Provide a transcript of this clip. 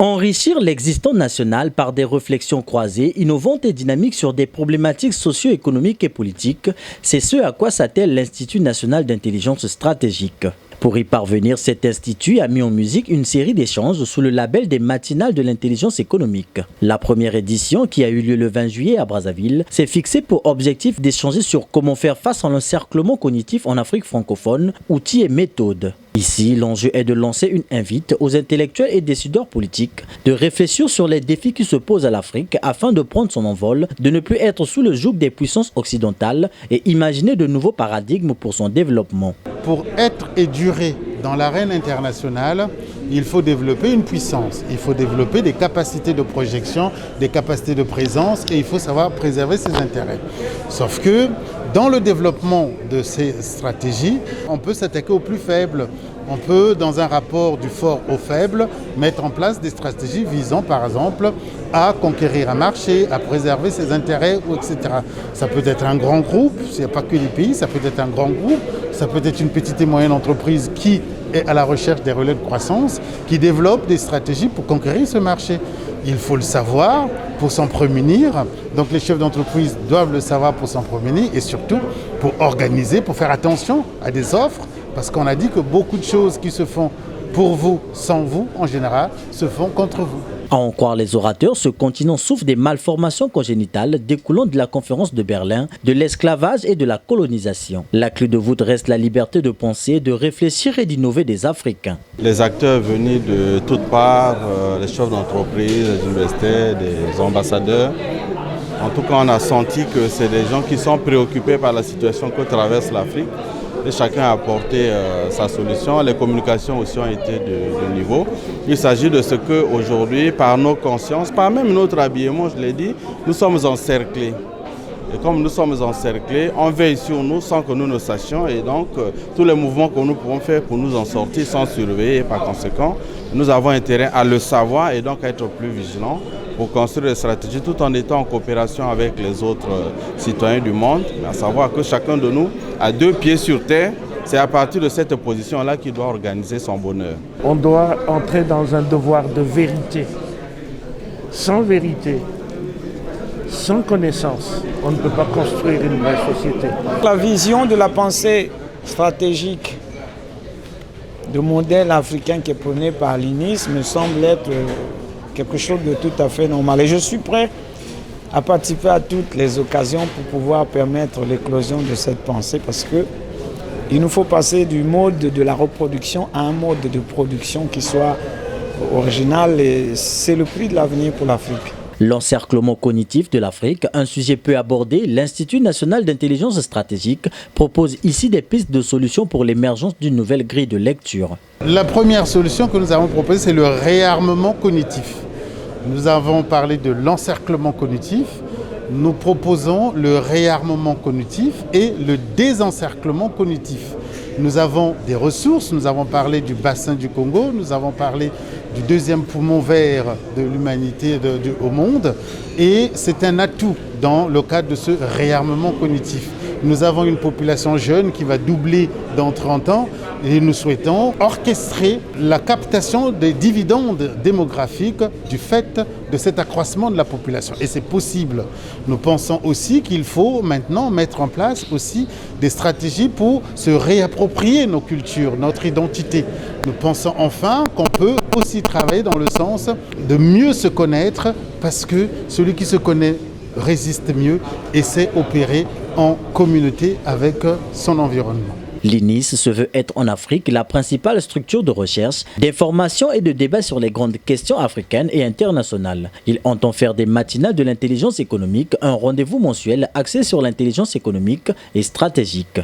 Enrichir l'existant national par des réflexions croisées, innovantes et dynamiques sur des problématiques socio-économiques et politiques, c'est ce à quoi s'attelle l'Institut national d'intelligence stratégique. Pour y parvenir, cet institut a mis en musique une série d'échanges sous le label des matinales de l'intelligence économique. La première édition, qui a eu lieu le 20 juillet à Brazzaville, s'est fixée pour objectif d'échanger sur comment faire face à l'encerclement cognitif en Afrique francophone, outils et méthodes. Ici, l'enjeu est de lancer une invite aux intellectuels et décideurs politiques de réfléchir sur les défis qui se posent à l'Afrique afin de prendre son envol, de ne plus être sous le joug des puissances occidentales et imaginer de nouveaux paradigmes pour son développement. Pour être et durer dans l'arène internationale, il faut développer une puissance, il faut développer des capacités de projection, des capacités de présence et il faut savoir préserver ses intérêts. Sauf que dans le développement de ces stratégies, on peut s'attaquer aux plus faibles. On peut, dans un rapport du fort au faible, mettre en place des stratégies visant, par exemple, à conquérir un marché, à préserver ses intérêts, etc. Ça peut être un grand groupe, il n'y a pas que les pays, ça peut être un grand groupe, ça peut être une petite et moyenne entreprise qui est à la recherche des relais de croissance, qui développe des stratégies pour conquérir ce marché. Il faut le savoir pour s'en prémunir. Donc les chefs d'entreprise doivent le savoir pour s'en prémunir et surtout pour organiser, pour faire attention à des offres. Parce qu'on a dit que beaucoup de choses qui se font pour vous, sans vous, en général, se font contre vous. À en croire les orateurs, ce continent souffre des malformations congénitales découlant de la conférence de Berlin, de l'esclavage et de la colonisation. La clé de voûte reste la liberté de penser, de réfléchir et d'innover des Africains. Les acteurs venus de toutes parts, les chefs d'entreprise, les universités, des ambassadeurs, en tout cas on a senti que c'est des gens qui sont préoccupés par la situation que traverse l'Afrique. Et chacun a apporté sa solution. Les communications aussi ont été de niveau. Il s'agit de ce qu'aujourd'hui, par nos consciences, par même notre habillement, je l'ai dit, nous sommes encerclés. Et comme nous sommes encerclés, on veille sur nous sans que nous ne sachions. Et donc, tous les mouvements que nous pouvons faire pour nous en sortir sont surveillés. Et par conséquent, nous avons intérêt à le savoir et donc à être plus vigilants pour construire des stratégies tout en étant en coopération avec les autres citoyens du monde. Mais à savoir que chacun de nous a deux pieds sur terre. C'est à partir de cette position-là qu'il doit organiser son bonheur. On doit entrer dans un devoir de vérité. Sans vérité, sans connaissance, on ne peut pas construire une vraie société. La vision de la pensée stratégique de modèle africain qui est prôné par l'INIS me semble être quelque chose de tout à fait normal. Et je suis prêt à participer à toutes les occasions pour pouvoir permettre l'éclosion de cette pensée parce qu'il nous faut passer du mode de la reproduction à un mode de production qui soit original et c'est le prix de l'avenir pour l'Afrique. L'encerclement cognitif de l'Afrique, un sujet peu abordé, l'Institut national d'intelligence stratégique propose ici des pistes de solutions pour l'émergence d'une nouvelle grille de lecture. La première solution que nous avons proposée, c'est le réarmement cognitif. Nous avons parlé de l'encerclement cognitif. Nous proposons le réarmement cognitif et le désencerclement cognitif. Nous avons des ressources, nous avons parlé du bassin du Congo, nous avons parlé du deuxième poumon vert de l'humanité au monde et c'est un atout dans le cadre de ce réarmement cognitif. Nous avons une population jeune qui va doubler dans 30 ans et nous souhaitons orchestrer la captation des dividendes démographiques du fait de cet accroissement de la population. Et c'est possible. Nous pensons aussi qu'il faut maintenant mettre en place aussi des stratégies pour se réapproprier nos cultures, notre identité. Nous pensons enfin qu'on peut aussi travailler dans le sens de mieux se connaître parce que celui qui se connaît résiste mieux et sait opérer en communauté avec son environnement. L'INIS se veut être en Afrique la principale structure de recherche, d'information et de débat sur les grandes questions africaines et internationales. Il entend faire des matinales de l'intelligence économique, un rendez-vous mensuel axé sur l'intelligence économique et stratégique.